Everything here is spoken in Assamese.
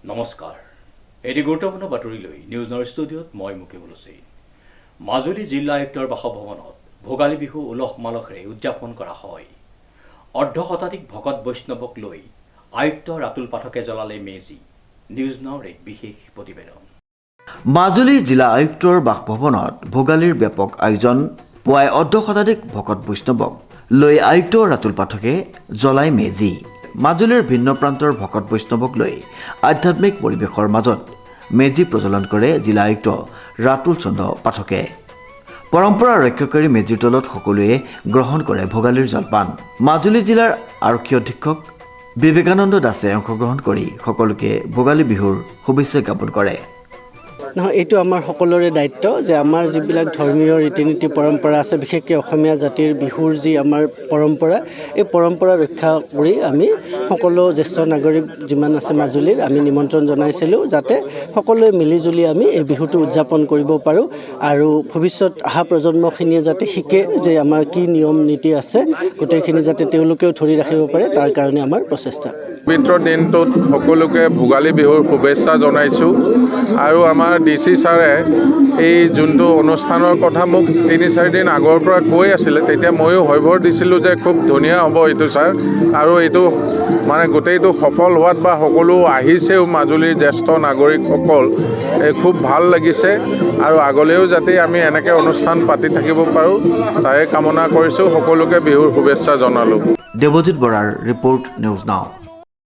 নমস্কাৰ এটি গুৰুত্বপূৰ্ণ বাতৰি লৈ নিউজ নাওৰ ষ্টুডিঅ'ত মই মুকিবুল হুছেইন। মাজুলী জিলা আয়ুক্তৰ বাসভৱনত ভোগালী বিহু উলহ মালহেৰে উদযাপন কৰা হয়। অৰ্ধশতাধিক ভকত বৈষ্ণৱক লৈ আয়ুক্ত ৰাতুল পাঠকে জ্বলালে মেজি। নিউজ নাওৰ এক বিশেষ প্ৰতিবেদন। মাজুলী জিলা আয়ুক্তৰ বাসভৱনত ভোগালীৰ ব্যাপক আয়োজন। পুৱাই অৰ্ধশতাধিক ভকত বৈষ্ণৱক লৈ আয়ুক্ত ৰাতুল পাঠকে জ্বলাই মেজি। মাজুলীৰ ভিন্ন প্ৰান্তৰ ভকত বৈষ্ণৱক লৈ আধ্যাত্মিক পৰিৱেশৰ মাজত মেজি প্ৰজ্বলন কৰে জিলা আয়ুক্ত ৰাতুল চন্দ্ৰ পাঠকে। পৰম্পৰা ৰক্ষাকাৰী মেজিৰ তলত সকলোৱে গ্ৰহণ কৰে ভোগালীৰ জলপান। মাজুলী জিলাৰ আৰক্ষী অধীক্ষক বিবেকানন্দ দাসে অংশগ্ৰহণ কৰি সকলোকে ভোগালী বিহুৰ শুভেচ্ছা জ্ঞাপন কৰে। নহয়, এইটো আমাৰ সকলোৰে দায়িত্ব যে আমাৰ যিবিলাক ধৰ্মীয় ৰীতি নীতি পৰম্পৰা আছে, বিশেষকৈ অসমীয়া জাতিৰ বিহুৰ যি আমাৰ পৰম্পৰা, এই পৰম্পৰা ৰক্ষা কৰি আমি সকলো জ্যেষ্ঠ নাগৰিক যিমান আছে মাজুলীৰ আমি নিমন্ত্ৰণ জনাইছিলোঁ যাতে সকলোৱে মিলিজুলি আমি এই বিহুটো উদযাপন কৰিব পাৰোঁ আৰু ভৱিষ্যত অহা প্ৰজন্মখিনিয়ে যাতে শিকে যে আমাৰ কি নিয়ম নীতি আছে, গোটেইখিনি যাতে তেওঁলোকেও ধৰি ৰাখিব পাৰে, তাৰ কাৰণে আমাৰ প্ৰচেষ্টা। পবিত্ৰ দিনটোত সকলোকে ভোগালী বিহুৰ শুভেচ্ছা জনাইছোঁ আৰু আমাৰ DC ছাৰে এই যোনটো অনুষ্ঠানৰ কথা মোক 3-4 দিন আগৰ পৰা কৈ আছিলে, তেতিয়া ময়ো হৈভৰ দিছিলোঁ যে খুব ধুনীয়া হ'ব এইটো ছাৰ, আৰু এইটো মানে গোটেইটো সফল হোৱাত বা সকলো আহিছেও মাজুলীৰ জ্যেষ্ঠ নাগৰিকসকল, খুব ভাল লাগিছে আৰু আগলৈও যাতে আমি এনেকৈ অনুষ্ঠান পাতি থাকিব পাৰোঁ তাৰে কামনা কৰিছোঁ। সকলোকে বিহুৰ শুভেচ্ছা জনালোঁ। দেৱজিৎ বৰাৰ ৰিপৰ্ট, নিউজ নাও।